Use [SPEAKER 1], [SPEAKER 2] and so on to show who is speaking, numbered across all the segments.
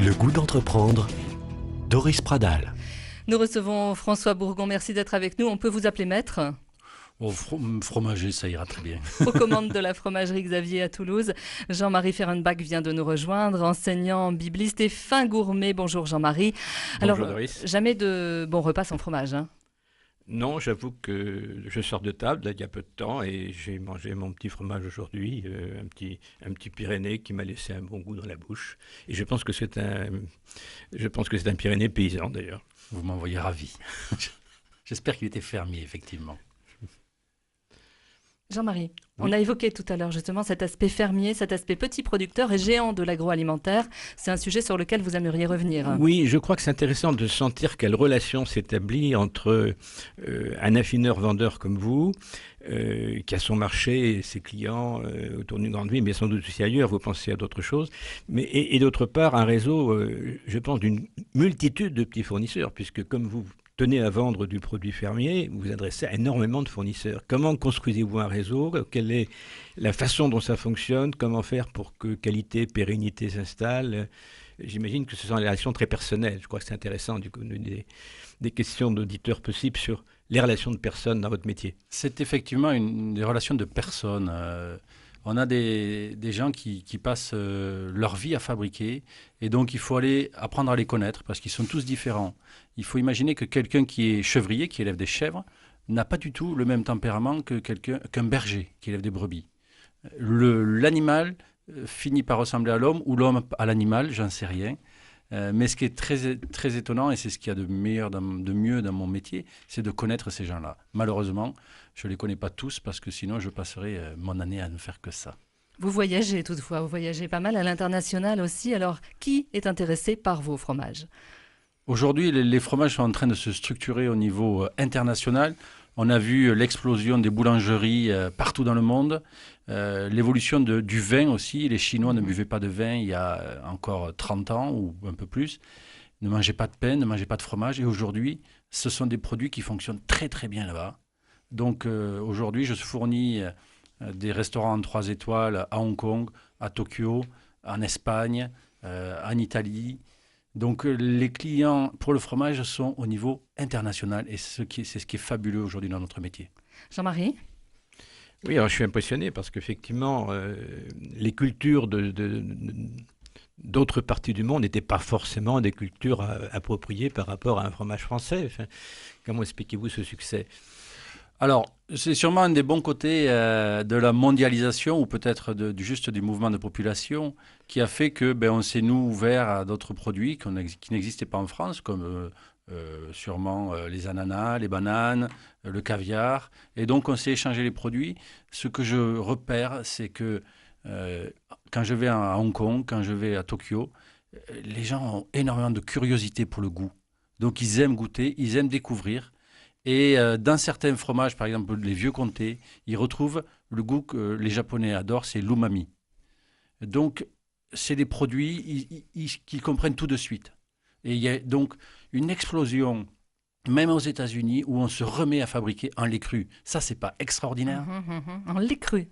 [SPEAKER 1] Le goût d'entreprendre, Doris Pradal.
[SPEAKER 2] Nous recevons François Bourgon, merci d'être avec nous. On peut vous appeler maître?
[SPEAKER 3] Fromager, ça ira très bien.
[SPEAKER 2] Aux commandes de la fromagerie Xavier à Toulouse, Jean-Marie Ferrenbach vient de nous rejoindre, enseignant, bibliste et fin gourmet. Bonjour Jean-Marie.
[SPEAKER 3] Bonjour Doris.
[SPEAKER 2] Jamais de bon repas sans fromage, hein?
[SPEAKER 3] Non, j'avoue que je sors de table là, il y a peu de temps et j'ai mangé mon petit fromage aujourd'hui, un petit Pyrénées qui m'a laissé un bon goût dans la bouche. Et je pense que c'est un Pyrénées paysan d'ailleurs.
[SPEAKER 4] Vous m'envoyez ravi. J'espère qu'il était fermier, effectivement.
[SPEAKER 2] Jean-Marie,
[SPEAKER 3] Oui.
[SPEAKER 2] on a évoqué tout à l'heure justement cet aspect fermier, cet aspect petit producteur et géant de l'agroalimentaire. C'est un sujet sur lequel vous aimeriez revenir.
[SPEAKER 3] Oui, je crois que c'est intéressant de sentir quelle relation s'établit entre un affineur-vendeur comme vous, qui a son marché et ses clients autour d'une grande ville, mais sans doute aussi ailleurs, vous pensez à d'autres choses, et d'autre part un réseau, je pense, d'une multitude de petits fournisseurs, puisque comme vous tenez à vendre du produit fermier, vous vous adressez à énormément de fournisseurs. Comment construisez-vous un réseau? Quelle est la façon dont ça fonctionne? Comment faire pour que qualité, pérennité s'installe? J'imagine que ce sont des relations très personnelles. Je crois que c'est intéressant, du coup, des questions d'auditeurs possibles sur les relations de personnes dans votre métier.
[SPEAKER 4] C'est effectivement des relations de personnes. On a des gens qui passent leur vie à fabriquer et donc il faut aller apprendre à les connaître parce qu'ils sont tous différents. Il faut imaginer que quelqu'un qui est chevrier, qui élève des chèvres, n'a pas du tout le même tempérament qu'un berger qui élève des brebis. L'animal finit par ressembler à l'homme ou l'homme à l'animal, j'en sais rien. Mais ce qui est très, très étonnant, et c'est ce qu'il y a de mieux dans mon métier, c'est de connaître ces gens-là. Malheureusement, je ne les connais pas tous parce que sinon je passerai mon année à ne faire que ça.
[SPEAKER 2] Vous voyagez toutefois, vous voyagez pas mal à l'international aussi. Alors, qui est intéressé par vos fromages?
[SPEAKER 4] Aujourd'hui, les fromages sont en train de se structurer au niveau international. On a vu l'explosion des boulangeries partout dans le monde, l'évolution du vin aussi. Les Chinois ne buvaient pas de vin il y a encore 30 ans ou un peu plus, ne mangeaient pas de pain, ne mangeaient pas de fromage. Et aujourd'hui, ce sont des produits qui fonctionnent très très bien là-bas. Donc aujourd'hui, je fournis des restaurants en 3 étoiles à Hong Kong, à Tokyo, en Espagne, en Italie. Donc les clients pour le fromage sont au niveau international et c'est ce qui est fabuleux aujourd'hui dans notre métier.
[SPEAKER 2] Jean-Marie?
[SPEAKER 3] Oui, alors je suis impressionné parce qu'effectivement, les cultures d'autres parties du monde n'étaient pas forcément des cultures appropriées par rapport à un fromage français. Enfin, comment expliquez-vous ce succès?
[SPEAKER 4] Alors, c'est sûrement un des bons côtés de la mondialisation ou peut-être juste du mouvement de population qui a fait que on s'est nous ouvert à d'autres produits qui n'existaient pas en France, comme sûrement les ananas, les bananes, le caviar. Et donc, on s'est échangé les produits. Ce que je repère, c'est que quand je vais à Hong Kong, quand je vais à Tokyo, les gens ont énormément de curiosité pour le goût. Donc, ils aiment goûter, ils aiment découvrir. Et dans certains fromages, par exemple les vieux comtés, ils retrouvent le goût que les Japonais adorent, c'est l'umami. Donc, c'est des produits qu'ils comprennent tout de suite. Et il y a donc une explosion, même aux États-Unis, où on se remet à fabriquer en lait cru. Ça, c'est pas extraordinaire?
[SPEAKER 2] En lait cru.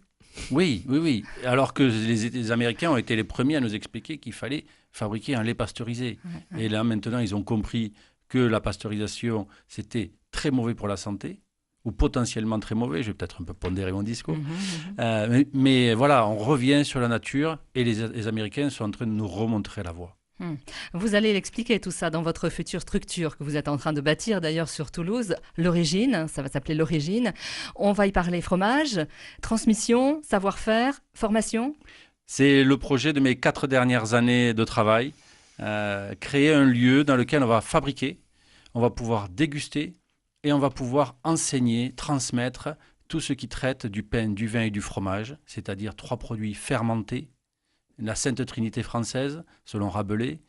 [SPEAKER 4] Oui, oui, oui. Alors que les Américains ont été les premiers à nous expliquer qu'il fallait fabriquer un lait pasteurisé. Et là, maintenant, ils ont compris que la pasteurisation, c'était très mauvais pour la santé, ou potentiellement très mauvais. Je vais peut-être un peu pondérer mon discours. Mais voilà, on revient sur la nature et les Américains sont en train de nous remontrer la voie.
[SPEAKER 2] Vous allez l'expliquer tout ça dans votre future structure que vous êtes en train de bâtir d'ailleurs sur Toulouse, l'Origine, ça va s'appeler l'Origine. On va y parler fromage, transmission, savoir-faire, formation.
[SPEAKER 4] C'est le projet de mes 4 dernières années de travail. Créer un lieu dans lequel on va fabriquer, on va pouvoir déguster et on va pouvoir enseigner, transmettre tout ce qui traite du pain, du vin et du fromage, c'est-à-dire 3 produits fermentés, la Sainte Trinité française, selon Rabelais,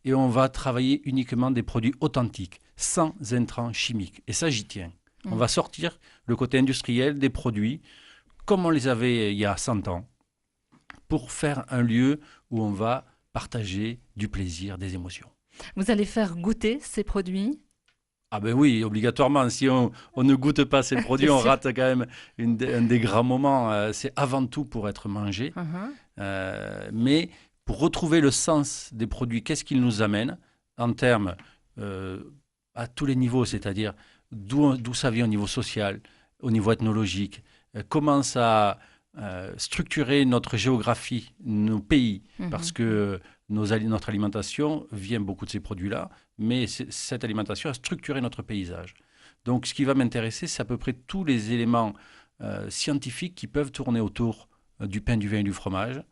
[SPEAKER 4] et on va travailler uniquement des produits authentiques, sans intrants chimiques. Et ça, j'y tiens. On va sortir le côté industriel des produits, comme on les avait il y a 100 ans, pour faire un lieu où on va partager du plaisir, des émotions.
[SPEAKER 2] Vous allez faire goûter ces produits?
[SPEAKER 4] Ah ben oui, obligatoirement. Si on ne goûte pas ces produits, on rate quand même un des grands moments. C'est avant tout pour être mangé. Mais pour retrouver le sens des produits, qu'est-ce qu'ils nous amènent en termes à tous les niveaux, c'est-à-dire d'où ça vient au niveau social, au niveau ethnologique, comment ça structurer notre géographie, nos pays, parce que notre alimentation vient beaucoup de ces produits-là, mais cette alimentation a structuré notre paysage. Donc ce qui va m'intéresser, c'est à peu près tous les éléments scientifiques qui peuvent tourner autour du pain, du vin et du fromage,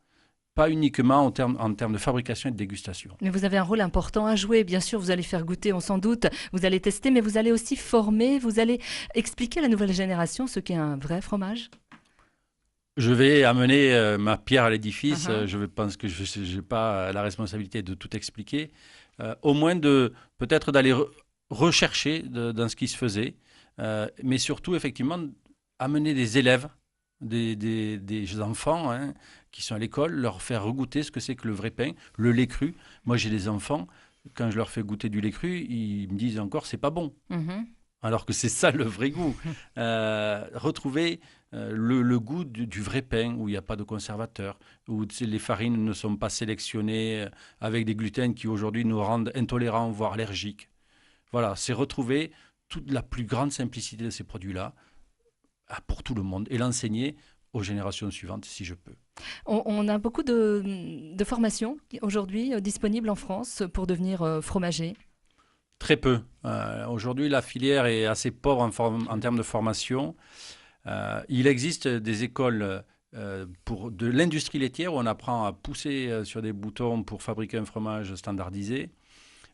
[SPEAKER 4] pas uniquement en termes de fabrication et de dégustation.
[SPEAKER 2] Mais vous avez un rôle important à jouer. Bien sûr, vous allez faire goûter, on s'en doute, vous allez tester, mais vous allez aussi former, vous allez expliquer à la nouvelle génération ce qu'est un vrai fromage.
[SPEAKER 4] Je vais amener ma pierre à l'édifice. Je pense que je n'ai pas la responsabilité de tout expliquer. Au moins peut-être d'aller rechercher dans ce qui se faisait, mais surtout, effectivement, amener des élèves, des enfants qui sont à l'école, leur faire regoûter ce que c'est que le vrai pain, le lait cru. Moi, j'ai des enfants, quand je leur fais goûter du lait cru, ils me disent encore c'est pas bon. Alors que c'est ça le vrai goût. Retrouver le goût du vrai pain, où il n'y a pas de conservateur, où les farines ne sont pas sélectionnées avec des gluten qui aujourd'hui nous rendent intolérants, voire allergiques. Voilà, c'est retrouver toute la plus grande simplicité de ces produits-là pour tout le monde et l'enseigner aux générations suivantes si je peux.
[SPEAKER 2] On a beaucoup de formations aujourd'hui disponibles en France pour devenir fromager.
[SPEAKER 4] Très peu. Aujourd'hui, la filière est assez pauvre en termes de formation. Il existe des écoles pour de l'industrie laitière où on apprend à pousser sur des boutons pour fabriquer un fromage standardisé.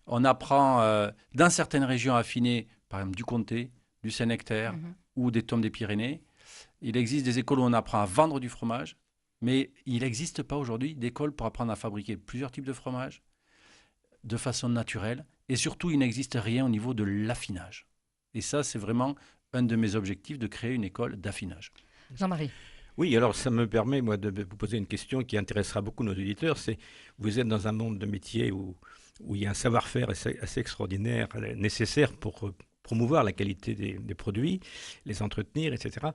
[SPEAKER 4] On apprend dans certaines régions affinées, par exemple du Comté, du Saint-Nectaire ou des Tombes des Pyrénées. Il existe des écoles où on apprend à vendre du fromage, mais il n'existe pas aujourd'hui d'école pour apprendre à fabriquer plusieurs types de fromages de façon naturelle. Et surtout, il n'existe rien au niveau de l'affinage. Et ça, c'est vraiment un de mes objectifs, de créer une école d'affinage.
[SPEAKER 2] Jean-Marie.
[SPEAKER 3] Oui, alors ça me permet, moi, de vous poser une question qui intéressera beaucoup nos auditeurs. C'est, vous êtes dans un monde de métier où il y a un savoir-faire assez extraordinaire, nécessaire pour promouvoir la qualité des produits, les entretenir, etc.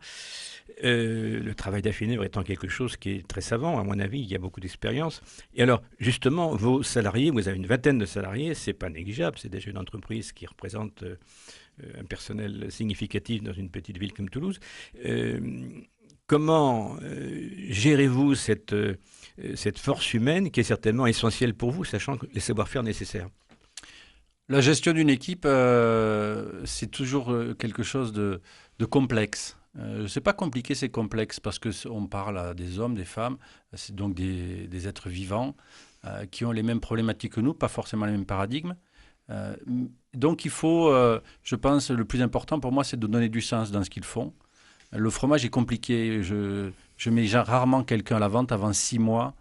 [SPEAKER 3] Le travail d'affineur étant quelque chose qui est très savant, à mon avis, il y a beaucoup d'expérience. Et alors, justement, vos salariés, vous avez une vingtaine de salariés, c'est pas négligeable, c'est déjà une entreprise qui représente un personnel significatif dans une petite ville comme Toulouse. Comment gérez-vous cette force humaine qui est certainement essentielle pour vous, sachant que les savoir-faire nécessaires?
[SPEAKER 4] La gestion d'une équipe, c'est toujours quelque chose de complexe. C'est pas compliqué, c'est complexe parce qu'on parle à des hommes, des femmes, c'est donc des êtres vivants qui ont les mêmes problématiques que nous, pas forcément les mêmes paradigmes. Donc il faut, je pense, le plus important pour moi, c'est de donner du sens dans ce qu'ils font. Le fromage est compliqué. Je mets rarement quelqu'un à la vente avant 6 mois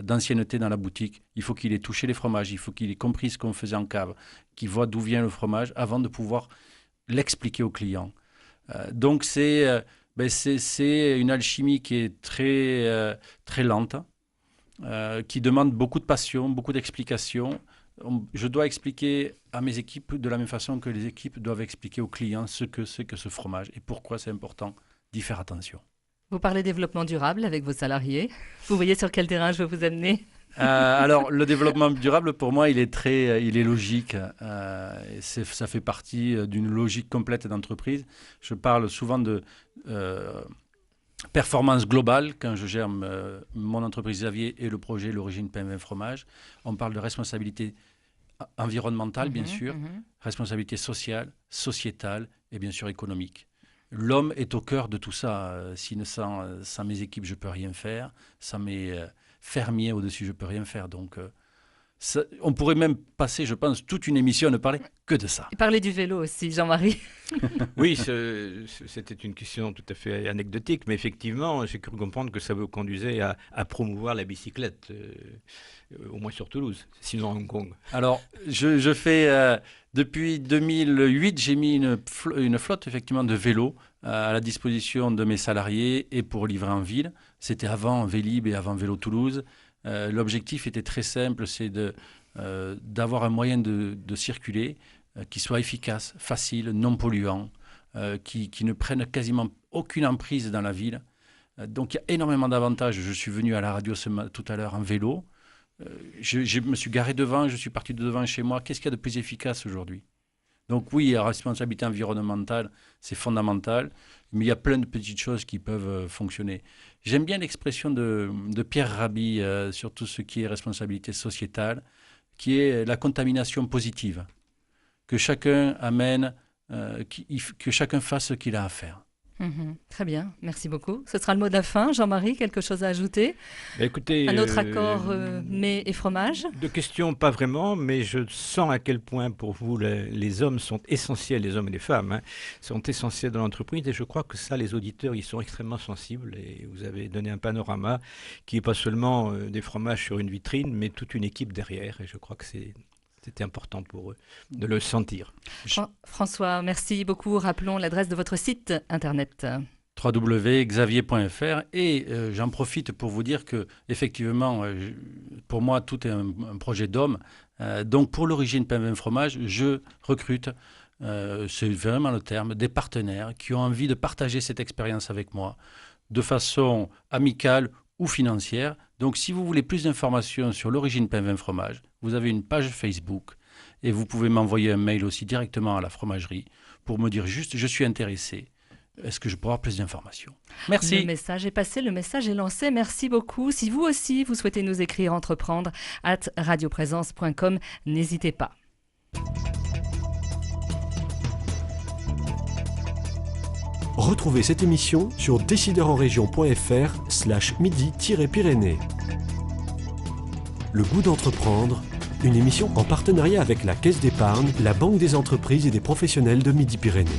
[SPEAKER 4] d'ancienneté dans la boutique. Il faut qu'il ait touché les fromages, il faut qu'il ait compris ce qu'on faisait en cave, qu'il voit d'où vient le fromage avant de pouvoir l'expliquer au client. Donc c'est une alchimie qui est très lente, qui demande beaucoup de passion, beaucoup d'explications. Je dois expliquer à mes équipes de la même façon que les équipes doivent expliquer aux clients ce que c'est que ce fromage et pourquoi c'est important d'y faire attention.
[SPEAKER 2] Vous parlez développement durable avec vos salariés. Vous voyez sur quel terrain je veux vous amener?
[SPEAKER 4] Alors, le développement durable, pour moi, il est logique. Ça fait partie d'une logique complète d'entreprise. Je parle souvent de performance globale quand je gère mon entreprise Xavier et le projet L'Origine Pain Vin Fromage. On parle de responsabilité environnementale, bien sûr, responsabilité sociale, sociétale et bien sûr économique. L'homme est au cœur de tout ça. Sans mes équipes, je ne peux rien faire. Sans mes fermiers au-dessus, je ne peux rien faire. Donc, on pourrait même passer, je pense, toute une émission à ne parler que de ça.
[SPEAKER 2] Et parler du vélo aussi, Jean-Marie.
[SPEAKER 3] Oui, c'était une question tout à fait anecdotique, mais effectivement, j'ai cru comprendre que ça vous conduisait à promouvoir la bicyclette, au moins sur Toulouse, sinon à Hong Kong.
[SPEAKER 4] Alors, je fais... depuis 2008, j'ai mis une flotte effectivement de vélos à la disposition de mes salariés et pour livrer en ville. C'était avant Vélib et avant Vélo Toulouse. L'objectif était très simple, c'est d'avoir un moyen de circuler qui soit efficace, facile, non polluant, qui ne prenne quasiment aucune emprise dans la ville. Donc il y a énormément d'avantages. Je suis venu à la radio tout à l'heure en vélo. je me suis garé devant, je suis parti de devant chez moi. Qu'est-ce qu'il y a de plus efficace aujourd'hui? Donc oui, la responsabilité environnementale, c'est fondamental, mais il y a plein de petites choses qui peuvent fonctionner. J'aime bien l'expression de Pierre Rabhi sur tout ce qui est responsabilité sociétale, qui est la contamination positive, que chacun amène, que chacun fasse ce qu'il a à faire.
[SPEAKER 2] Très bien, merci beaucoup. Ce sera le mot de la fin. Jean-Marie, quelque chose à ajouter?
[SPEAKER 3] Écoutez,
[SPEAKER 2] un autre accord mets et fromage?
[SPEAKER 3] De questions, pas vraiment, mais je sens à quel point pour vous les hommes sont essentiels, les hommes et les femmes, sont essentiels dans l'entreprise, et je crois que ça, les auditeurs, ils sont extrêmement sensibles, et vous avez donné un panorama qui n'est pas seulement des fromages sur une vitrine, mais toute une équipe derrière, et je crois que c'était important pour eux de le sentir.
[SPEAKER 2] François, merci beaucoup. Rappelons l'adresse de votre site internet.
[SPEAKER 4] www.xavier.fr, et j'en profite pour vous dire que effectivement, pour moi, tout est un projet d'homme. Donc pour l'origine pain vin fromage, je recrute, c'est vraiment le terme, des partenaires qui ont envie de partager cette expérience avec moi de façon amicale ou financière. Donc si vous voulez plus d'informations sur l'origine pain vin fromage, vous avez une page Facebook et vous pouvez m'envoyer un mail aussi directement à la fromagerie pour me dire juste je suis intéressé. Est-ce que je peux avoir plus d'informations? Merci.
[SPEAKER 2] Le message est passé, le message est lancé. Merci beaucoup. Si vous aussi, vous souhaitez nous écrire entreprendre @radioprésence.com, n'hésitez pas.
[SPEAKER 1] Retrouvez cette émission sur décideurenrégion.fr/midi-pyrénées. Le goût d'entreprendre, une émission en partenariat avec la Caisse d'épargne, la Banque des entreprises et des professionnels de Midi-Pyrénées.